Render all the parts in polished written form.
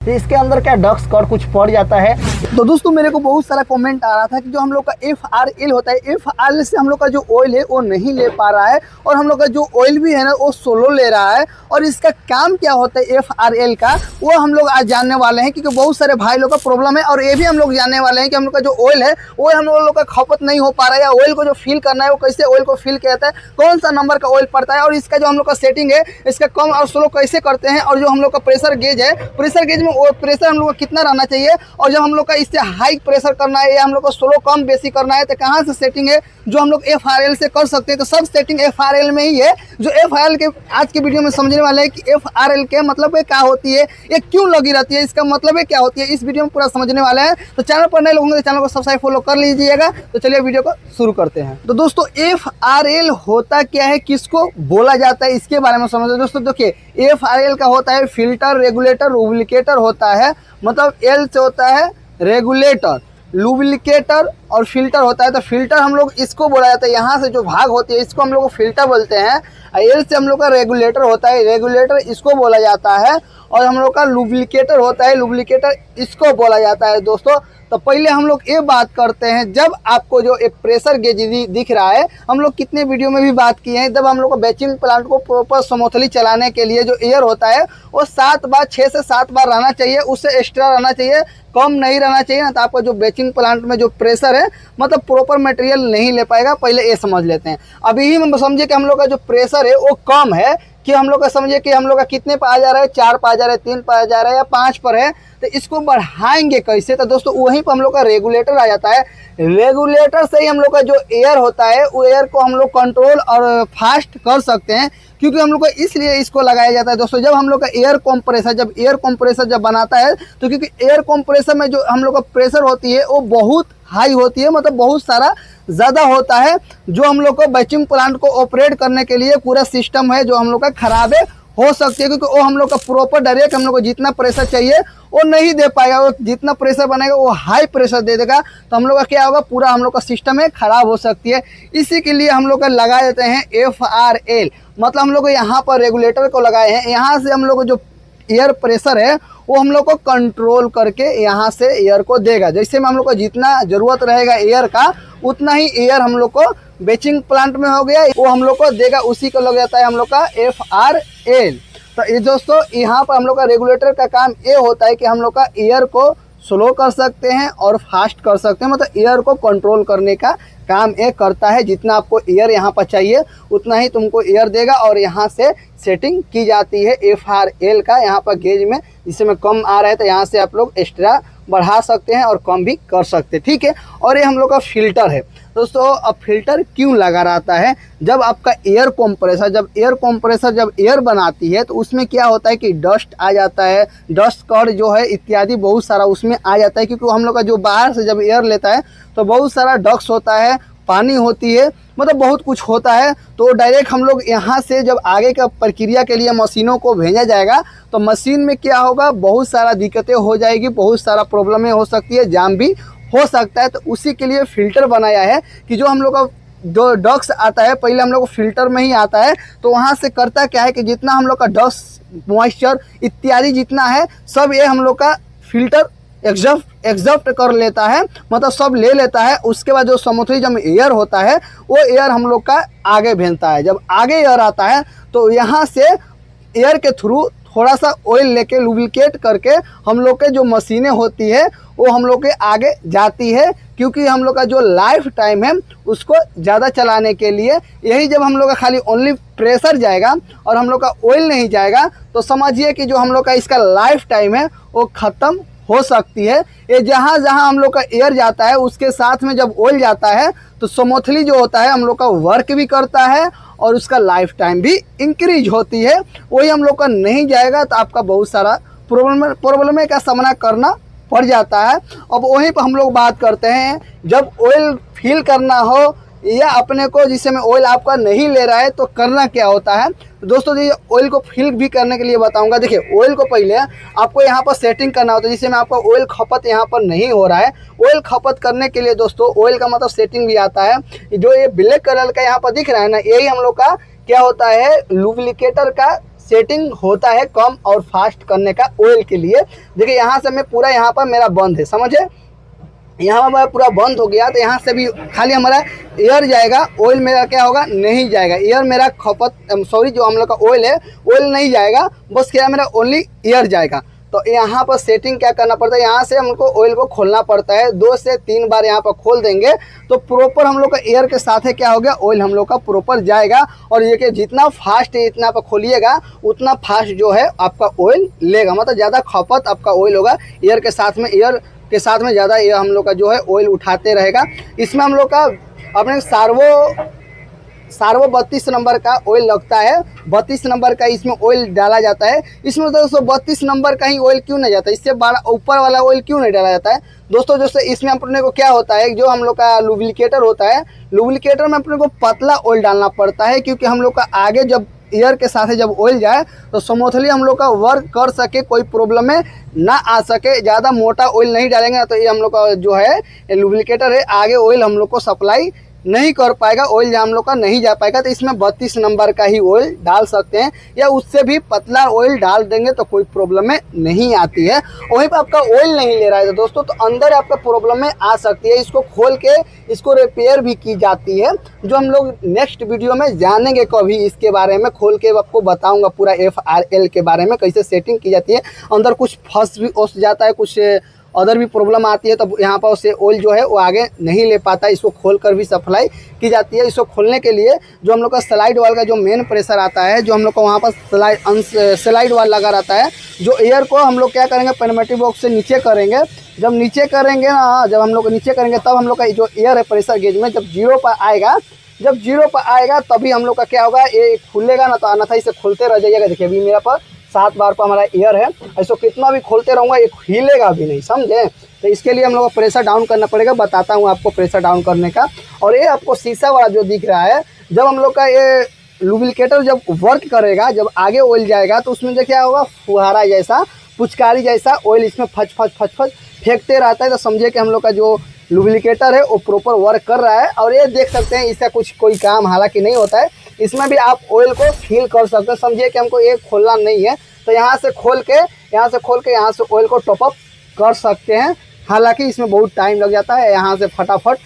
तो इसके अंदर क्या डक्स कॉर्ड कुछ पड़ जाता है। तो दोस्तों मेरे को बहुत सारा कमेंट आ रहा था कि जो हम लोग का FRL होता है, FRL से हम लोग का जो ऑयल है वो नहीं ले पा रहा है, और हम लोग का जो ऑयल भी है ना वो सोलो ले रहा है। और इसका काम क्या होता है FRL का, वो हम लोग आज जानने वाले हैं, क्योंकि बहुत सारे भाई लोग का प्रॉब्लम है। और ये भी हम लोग जानने वाले हैं कि हम लोग का जो ऑयल है वो हम लोग का खपत नहीं हो पा रहा है, या ऑयल को जो फिल करना है वो कैसे ऑयल को फिल किया जाता है, कौन सा नंबर का ऑयल पड़ता है, और इसका जो हम लोग का सेटिंग है इसका कम और स्लो कैसे करते हैं। और जो हम लोग का प्रेशर गेज है, प्रेशर गेज में वो प्रेशर हम लोग का कितना रहना चाहिए, और जब हम लोग का इससे हाई प्रेशर करना है या हम लोग को स्लो कम बेसी करना है तो कहाँ से सेटिंग है जो हम लोग FRL से कर सकते हैं। तो सब सेटिंग FRL में ही है। जो FRL के आज के वीडियो में समझने वाले हैं कि FRL के मतलब है क्या होती है, ये क्यों लगी रहती है, इसका मतलब है क्या होती है, इस वीडियो में पूरा समझने वाले हैं। तो चैनल पर नए लोग होंगे तो चैनल को सब्सक्राइब फॉलो कर लीजिएगा। तो चलिए वीडियो को शुरू करते हैं। तो दोस्तों FRL होता क्या है, किसको बोला जाता है, इसके बारे में समझते हैं। दोस्तों देखिए FRL का होता है फिल्टर, रेगुलेटर, लुब्रिकेटर होता है। मतलब L से होता है रेगुलेटर, लुब्रिकेटर और फिल्टर होता है। तो फिल्टर हम लोग इसको बोला जाता है, यहाँ से जो भाग होती है इसको हम लोग फिल्टर बोलते हैं। एल से हम लोग का रेगुलेटर होता है, रेगुलेटर इसको बोला जाता है। और हम लोग का लुब्रिकेटर होता है, लुब्रिकेटर इसको बोला जाता है। दोस्तों तो पहले हम लोग ये बात करते हैं, जब आपको जो एक प्रेशर गेज दिख रहा है, हम लोग कितने वीडियो में भी बात किए हैं, जब हम लोग को बैचिंग प्लांट को प्रॉपर स्मूथली चलाने के लिए जो एयर होता है वो 7 बार 6 से 7 बार रहना चाहिए, उससे एक्स्ट्रा रहना चाहिए, कम नहीं रहना चाहिए ना। तो आपका जो बैचिंग प्लांट में जो प्रेशर है मतलब प्रॉपर मटेरियल नहीं ले पाएगा। पहले ये समझ लेते हैं। अभी ही हम समझे कि हम लोग का जो प्रेशर है वो कम है, कि हम लोग का समझे कि हम लोग का कितने पर आ जा रहा है, 4 पर आ जा रहा है, 3 पर आ जा रहा है या 5 पर है। तो इसको बढ़ाएंगे कैसे, तो दोस्तों वहीं पर हम लोग का रेगुलेटर आ जाता है। रेगुलेटर से ही हम लोग का जो एयर होता है वो एयर को हम लोग कंट्रोल और फास्ट कर सकते हैं, क्योंकि हम लोग को इसलिए इसको लगाया जाता है। दोस्तों जब हम लोग का एयर कंप्रेसर जब बनाता है, तो क्योंकि एयर कंप्रेसर में जो हम लोग का प्रेशर होती है वो बहुत हाई होती है, मतलब बहुत सारा ज़्यादा होता है, जो हम लोग को बैचिंग प्लांट को ऑपरेट करने के लिए पूरा सिस्टम है जो हम लोग का खराब हो सकती है, क्योंकि वो हम लोग का प्रॉपर डायरेक्ट हम लोग को जितना प्रेशर चाहिए वो नहीं दे पाएगा। वो जितना प्रेशर बनेगा वो हाई प्रेशर दे देगा, तो हम लोग का क्या होगा, पूरा हम लोग का सिस्टम है खराब हो सकती है। इसी के लिए हम लोग का लगा देते हैं FRL। मतलब हम लोग यहाँ पर रेगुलेटर को लगाए हैं, यहाँ से हम लोग को जो एयर प्रेशर है वो हम लोग को कंट्रोल करके यहाँ से एयर को देगा। जैसे में हम लोग को जितना ज़रूरत रहेगा एयर का, उतना ही एयर हम लोग को बैचिंग प्लांट में हो गया, वो हम लोग को देगा, उसी को लग जाता है हम लोग का FRL। तो ये दोस्तों यहाँ पर हम लोग का रेगुलेटर का काम ये होता है कि हम लोग का एयर को स्लो कर सकते हैं और फास्ट कर सकते हैं। मतलब एयर को कंट्रोल करने का काम ये करता है। जितना आपको एयर यहाँ पर चाहिए उतना ही तुमको एयर देगा, और यहाँ से सेटिंग की जाती है FRL का। यहाँ पर गेज में जिससे में कम आ रहा है तो यहाँ से आप लोग एक्स्ट्रा बढ़ा सकते हैं और कम भी कर सकते हैं, ठीक है। और ये हम लोग का फिल्टर है। दोस्तों अब फिल्टर क्यों लगा रहता है, जब आपका जब एयर बनाती है तो उसमें क्या होता है कि डस्ट आ जाता है, डस्ट कॉर्ड जो है इत्यादि बहुत सारा उसमें आ जाता है, क्योंकि हम लोग का जो बाहर से जब एयर लेता है तो बहुत सारा डस्ट होता है, पानी होती है, मतलब बहुत कुछ होता है। तो डायरेक्ट हम लोग यहाँ से जब आगे का प्रक्रिया के लिए मशीनों को भेजा जाएगा तो मशीन में क्या होगा, बहुत सारा दिक्कतें हो जाएगी, बहुत सारा प्रॉब्लमें हो सकती है, जाम भी हो सकता है। तो उसी के लिए फ़िल्टर बनाया है कि जो हम लोग का जो डस्ट आता है पहले हम लोग को फिल्टर में ही आता है। तो वहाँ से करता क्या है कि जितना हम लोग का डस्ट, मॉइस्चर इत्यादि जितना है सब ये हम लोग का फिल्टर एग्जॉस्ट कर लेता है, मतलब सब ले लेता है। उसके बाद जो स्मूथली जब एयर होता है वो एयर हम लोग का आगे भेजता है। जब आगे एयर आता है तो यहाँ से एयर के थ्रू थोड़ा सा ऑयल लेके लुब्रिकेट करके हम लोग के जो मशीनें होती है वो हम लोग के आगे जाती है, क्योंकि हम लोग का जो लाइफ टाइम है उसको ज़्यादा चलाने के लिए। यही जब हम लोग का खाली ओनली प्रेशर जाएगा और हम लोग का ऑयल नहीं जाएगा तो समझिए कि जो हम लोग का इसका लाइफ टाइम है वो ख़त्म हो सकती है। ये जहाँ जहाँ हम लोग का एयर जाता है उसके साथ में जब ऑयल जाता है तो स्मूथली जो होता है हम लोग का वर्क भी करता है और उसका लाइफ टाइम भी इंक्रीज होती है। वही हम लोग का नहीं जाएगा तो आपका बहुत सारा प्रॉब्लम का सामना करना पड़ जाता है। अब वहीं पर हम लोग बात करते हैं, जब ऑयल फिल करना हो या अपने को जिससे में ऑयल आपका नहीं ले रहा है तो करना क्या होता है। तो दोस्तों ये ऑयल को फिल भी करने के लिए बताऊंगा। देखिए ऑयल को पहले आपको यहाँ पर सेटिंग करना होता है, जिससे में आपका ऑयल खपत यहाँ पर नहीं हो रहा है। ऑयल खपत करने के लिए दोस्तों ऑयल का मतलब सेटिंग भी आता है। जो ये ब्लैक कलर का यहाँ पर दिख रहा है ना, यही हम लोग का क्या होता है, लुब्रिकेटर का सेटिंग होता है कम और फास्ट करने का ऑयल के लिए। देखिए यहाँ से मैं पूरा, यहाँ पर मेरा बंद है, समझे, यहाँ पर पूरा बंद हो गया, तो यहाँ से भी खाली हमारा एयर जाएगा, ऑयल मेरा क्या होगा, नहीं जाएगा। एयर मेरा सॉरी जो हम लोग का ऑयल है, ऑयल नहीं जाएगा, बस क्या मेरा ओनली एयर जाएगा। तो यहाँ पर सेटिंग क्या करना पड़ता है, यहाँ से हमको ऑयल को खोलना पड़ता है, 2 से 3 बार यहाँ पर खोल देंगे तो प्रॉपर हम लोग का एयर के साथ है क्या हो गया, ऑयल हम लोग का प्रॉपर जाएगा। और ये कि जितना फास्ट है इतना पर खोलिएगा उतना फास्ट जो है आपका ऑयल लेगा, मतलब ज़्यादा खपत आपका ऑयल होगा। एयर के साथ में ज़्यादा ये हम लोग का जो है ऑयल उठाते रहेगा। इसमें हम लोग का अपने सार्वो 32 नंबर का ऑयल लगता है, 32 नंबर का इसमें ऑयल डाला जाता है। इसमें दोस्तों 32 नंबर का ही ऑयल क्यों नहीं जाता, इससे बड़ा ऊपर वाला ऑयल क्यों नहीं डाला जाता है दोस्तों? जैसे इसमें अपने को क्या होता है, जो हम लोग का लुब्रिकेटर होता है, लुब्रिकेटर में अपने को पतला ऑयल डालना पड़ता है, क्योंकि हम लोग का आगे जब एयर के साथ जब ऑयल जाए तो स्मूथली हम लोग का वर्क कर सके, कोई प्रॉब्लम में ना आ सके। ज़्यादा मोटा ऑयल नहीं डालेंगे तो ये हम लोग का जो है लुब्रिकेटर है, आगे ऑयल हम लोग को सप्लाई नहीं कर पाएगा, ऑयल हम लोग का नहीं जा पाएगा। तो इसमें 32 नंबर का ही ऑयल डाल सकते हैं, या उससे भी पतला ऑयल डाल देंगे तो कोई प्रॉब्लम में नहीं आती है। वहीं पर आपका ऑयल नहीं ले रहा है तो दोस्तों, तो अंदर आपका प्रॉब्लम में आ सकती है। इसको खोल के इसको रिपेयर भी की जाती है, जो हम लोग नेक्स्ट वीडियो में जानेंगे कभी, इसके बारे में खोल के आपको बताऊँगा पूरा FRL के बारे में, कैसे सेटिंग की जाती है। अंदर कुछ फंस जाता है, कुछ अदर भी प्रॉब्लम आती है, तब यहाँ पर उसे ऑयल जो है वो आगे नहीं ले पाता, इसको खोलकर भी सप्लाई की जाती है। इसको खोलने के लिए जो हम लोग का स्लाइड वाल का जो मेन प्रेशर आता है, जो हम लोग को वहाँ पर स्लाइड वाल लगा रहता है, जो एयर को हम लोग क्या करेंगे, पेनमेटिक बॉक्स से नीचे करेंगे। जब नीचे करेंगे ना, जब हम लोग नीचे करेंगे तब हम लोग का जो एयर है प्रेशर गेज में जब 0 पर आएगा, जब 0 पर आएगा तभी हम लोग का क्या होगा, ये खुलेगा ना, तो अन्यथा इसे खोलते रह जाइएगा। देखिए अभी मेरा पर 7 बार पर हमारा एयर है, ऐसा कितना भी खोलते रहूँगा ये हिलेगा भी नहीं, समझे। तो इसके लिए हम लोग को प्रेशर डाउन करना पड़ेगा, बताता हूँ आपको प्रेशर डाउन करने का। और ये आपको शीशा वाला जो दिख रहा है, जब हम लोग का ये लुब्रिकेटर जब वर्क करेगा, जब आगे ऑयल जाएगा तो उसमें जो क्या होगा, फुहारा जैसा, पुचकारी जैसा ऑयल इसमें फच फच फेंकते रहता है। तो समझिए कि हम लोग का जो लुब्रिकेटर है वो प्रॉपर वर्क कर रहा है। और ये देख सकते हैं इसका कोई काम हालांकि नहीं होता है, इसमें भी आप ऑयल को फील कर सकते हैं। समझिए कि हमको ये खोलना नहीं है, तो यहाँ से खोल के यहाँ से ऑयल को टॉपअप कर सकते हैं। हालांकि इसमें बहुत टाइम लग जाता है, यहाँ से फटाफट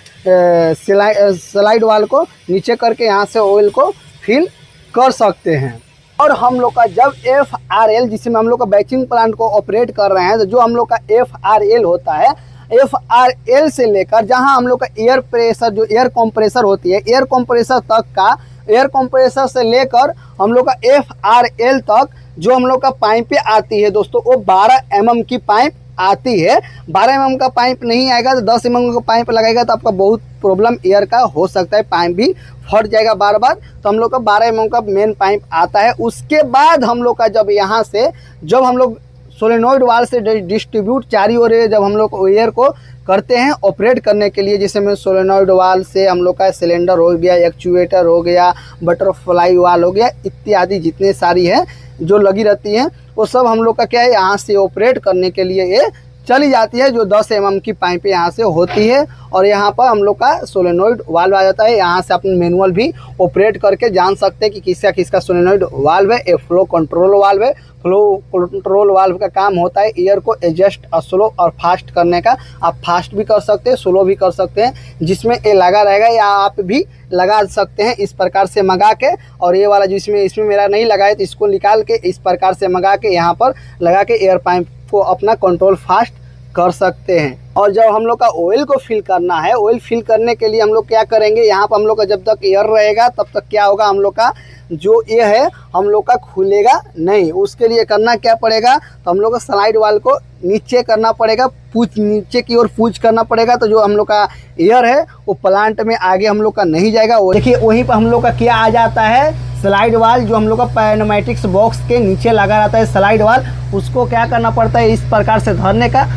स्लाइड वाल को नीचे करके यहाँ से ऑयल को फिल कर सकते हैं। और हम लोग का जब FRL, जिसमें हम लोग का बैचिंग प्लांट को ऑपरेट कर रहे हैं, तो जो हम लोग का FRL होता है, FRL से लेकर जहां हम लोग का एयर प्रेशर, जो एयर कंप्रेसर होती है, एयर कंप्रेसर तक का, एयर कंप्रेसर से लेकर हम लोग का FRL तक जो हम लोग का पाइपें आती है दोस्तों, वो 12 mm की पाइप आती है। 12 mm का पाइप नहीं आएगा तो 10 mm का पाइप लगाएगा तो आपका बहुत प्रॉब्लम एयर का हो सकता है, पाइप भी फट जाएगा बार बार। तो हम लोग का 12 mm का मेन पाइप आता है। उसके बाद हम लोग का जब यहाँ से जब हम लोग सोलेनॉइड वाल से डिस्ट्रीब्यूट चारी ओर जब हम लोग एयर को करते हैं ऑपरेट करने के लिए, जिसमें में सोलेनॉइड वाल से हम लोग का सिलेंडर हो गया, एक्चुएटर हो गया, बटरफ्लाई वाल हो गया, इत्यादि जितने सारी है जो लगी रहती हैं, वो सब हम लोग का क्या है, यहाँ से ऑपरेट करने के लिए ये चली जाती है। जो 10 mm की पाइपें यहाँ से होती है और यहाँ पर हम लोग का सोलेनॉइड वाल्व आ जाता है। यहाँ से अपने मैनुअल भी ऑपरेट करके जान सकते हैं कि किसका किसका सोलेनॉइड वाल्व है। ये फ्लो कंट्रोल वाल्व है। फ्लो कंट्रोल वाल्व का काम होता है एयर को एडजस्ट स्लो और फास्ट करने का। आप फास्ट भी कर सकते हैं, स्लो भी कर सकते हैं, जिसमें ये लगा रहेगा या आप भी लगा सकते हैं इस प्रकार से मंगा के। और ये वाला जिसमें इसमें मेरा नहीं लगा है तो इसको निकाल के इस प्रकार से मंगा के यहाँ पर लगा के एयर पाइप को अपना कंट्रोल फास्ट कर सकते हैं। और जब हम लोग का ऑयल को फिल करना है, ऑयल फिल करने के लिए हम लोग क्या करेंगे, यहाँ पर हम लोग का जब तक एयर रहेगा तब तक क्या होगा, हम लोग का जो ये है हम लोग का खुलेगा नहीं। उसके लिए करना क्या पड़ेगा, तो हम लोग का स्लाइड वाल को नीचे करना पड़ेगा, नीचे की ओर पुश करना पड़ेगा। तो जो हम लोग का एयर है वो प्लांट में आगे हम लोग का नहीं जाएगा। देखिए वहीं पर हम लोग का क्या आ जाता है, स्लाइड वाल जो हम लोग का पैनोमेटिक्स बॉक्स के नीचे लगा रहता है स्लाइड वाल, उसको क्या करना पड़ता है, इस प्रकार से धरने का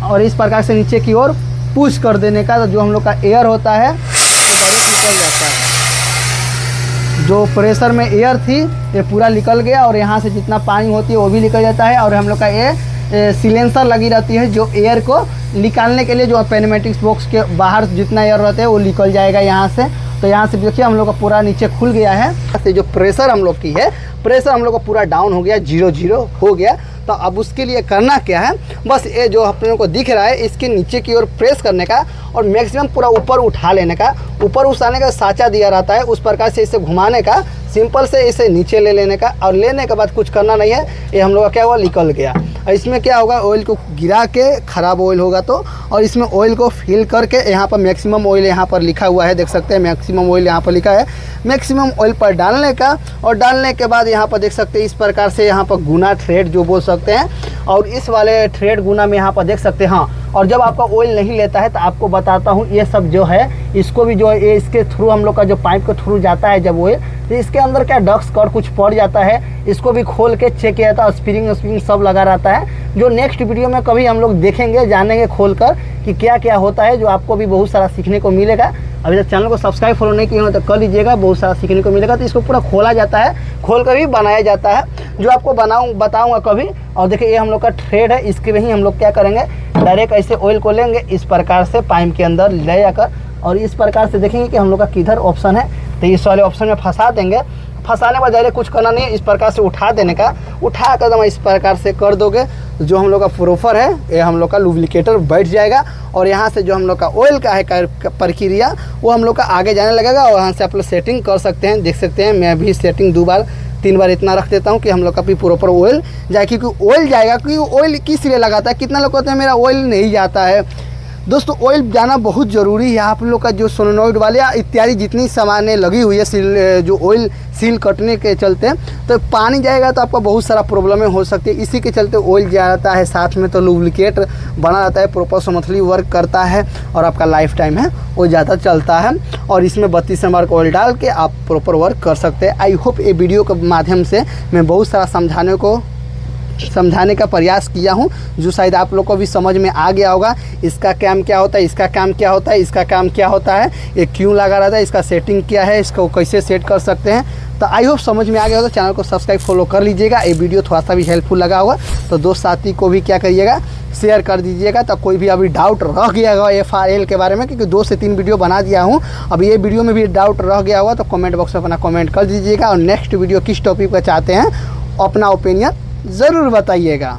और इस प्रकार से नीचे की ओर पुश कर देने का। तो जो हम लोग का एयर होता है वो बड़ी निकल जाता है। जो प्रेशर में एयर थी ये पूरा निकल गया और यहाँ से जितना पानी होती है वो भी निकल जाता है। और हम लोग का ये सिलेंसर लगी रहती है जो एयर को निकालने के लिए, जो पैनोमेटिक्स बॉक्स के बाहर जितना एयर रहता है वो निकल जाएगा यहाँ से। तो यहाँ से देखिए हम लोग का पूरा नीचे खुल गया है। से जो प्रेशर हम लोग की है, प्रेशर हम लोग का पूरा डाउन हो गया, 0 हो गया। तो अब उसके लिए करना क्या है, बस ये जो अपने को दिख रहा है इसके नीचे की ओर प्रेस करने का और मैक्सिमम पूरा ऊपर उठा लेने का। ऊपर उठाने का साँचा दिया रहता है, उस प्रकार से इसे घुमाने का, सिंपल से इसे नीचे ले लेने का। और लेने के बाद कुछ करना नहीं है, ये हम लोग का क्या हुआ, निकल गया। और इसमें क्या होगा, ऑयल को गिरा के, ख़राब ऑयल होगा तो, और इसमें ऑयल को फिल करके, यहाँ पर मैक्सिमम ऑयल यहाँ पर लिखा हुआ है, देख सकते हैं मैक्सिमम ऑयल यहाँ पर लिखा है। मैक्सिमम ऑयल पर डालने का, और डालने के बाद यहाँ पर देख सकते हैं इस प्रकार से यहाँ पर गुना थ्रेड जो बोल सकते हैं, और इस वाले थ्रेड गुना में यहाँ पर देख सकते हैं। हाँ, और जब आपका ऑयल नहीं लेता है तो आपको बताता हूँ, ये सब जो है इसको भी जो है ये इसके थ्रू हम लोग का जो पाइप के थ्रू जाता है जब ऑयल, तो इसके अंदर क्या डक्स कट कुछ पड़ जाता है, इसको भी खोल के चेक किया जाता है। स्प्रिंग सब लगा रहता है, जो नेक्स्ट वीडियो में कभी हम लोग देखेंगे, जानेंगे खोल कर कि क्या क्या होता है, जो आपको भी बहुत सारा सीखने को मिलेगा। अभी तक चैनल को सब्सक्राइब फॉलो नहीं किया हो तो कर लीजिएगा, बहुत सारा सीखने को मिलेगा। तो इसको पूरा खोला जाता है, खोल कर भी बनाया जाता है, जो आपको बताऊंगा कभी। और देखिए ये हम लोग का थ्रेड है, इसके में ही हम लोग क्या करेंगे, डायरेक्ट ऐसे ऑयल को लेंगे, इस प्रकार से पाइप के अंदर ले जाकर, और इस प्रकार से देखेंगे कि हम लोग का किधर ऑप्शन है, तो इस वाले ऑप्शन में फंसा देंगे। फंसाने के बाद डायरेक्ट कुछ करना नहीं है, इस प्रकार से उठा देने का। उठा कर हम इस प्रकार से कर दोगे, जो हम लोग का प्रोफर है, ये हम लोग का लुब्रिकेटर बैठ जाएगा। और यहाँ से जो हम लोग का ऑयल का है प्रक्रिया, वो हम लोग का आगे जाने लगेगा। और यहाँ से आप लोग सेटिंग कर सकते हैं, देख सकते हैं। मैं भी सेटिंग 2 बार 3 बार इतना रख देता हूँ कि हम लोग का भी प्रॉपर ऑयल जाए, क्योंकि ऑयल जाएगा। क्योंकि ऑयल किस लिए लगाता है, कितना लोग कहते हैं मेरा ऑयल नहीं जाता है। दोस्तों ऑयल जाना बहुत ज़रूरी है। आप लोग का जो सोलेनॉइड वाले या इत्यादि जितनी सामानें लगी हुई है सील, जो ऑयल सील कटने के चलते, तो पानी जाएगा तो आपका बहुत सारा प्रॉब्लमें हो सकती है। इसी के चलते ऑयल जाता है, साथ में तो लुब्रिकेट बना रहता है, प्रॉपर स्मूथली वर्क करता है, और आपका लाइफ टाइम है वो ज़्यादा चलता है। और इसमें 32 ml का ऑयल डाल के आप प्रॉपर वर्क कर सकते हैं। आई होप ये वीडियो के माध्यम से मैं बहुत सारा समझाने का प्रयास किया हूं, जो शायद आप लोग को भी समझ में आ गया होगा। इसका काम क्या होता है, इसका काम क्या होता है, इसका काम क्या होता है, ये क्यों लगा रहता है, इसका सेटिंग क्या है, इसको कैसे सेट कर सकते हैं। तो आई होप समझ में आ गया होगा। चैनल को सब्सक्राइब फॉलो कर लीजिएगा। ये वीडियो थोड़ा सा भी हेल्पफुल लगा होगा तो दोस्त साथी को भी क्या करिएगा, शेयर कर दीजिएगा। तो कोई भी अभी डाउट रह गया होगा FRL के बारे में, क्योंकि 2 से 3 वीडियो बना दिया हूँ, अब ये वीडियो में भी डाउट रह गया होगा तो कमेंट बॉक्स में अपना कमेंट कर दीजिएगा। और नेक्स्ट वीडियो किस टॉपिक पर चाहते हैं, अपना ओपिनियन ज़रूर बताइएगा।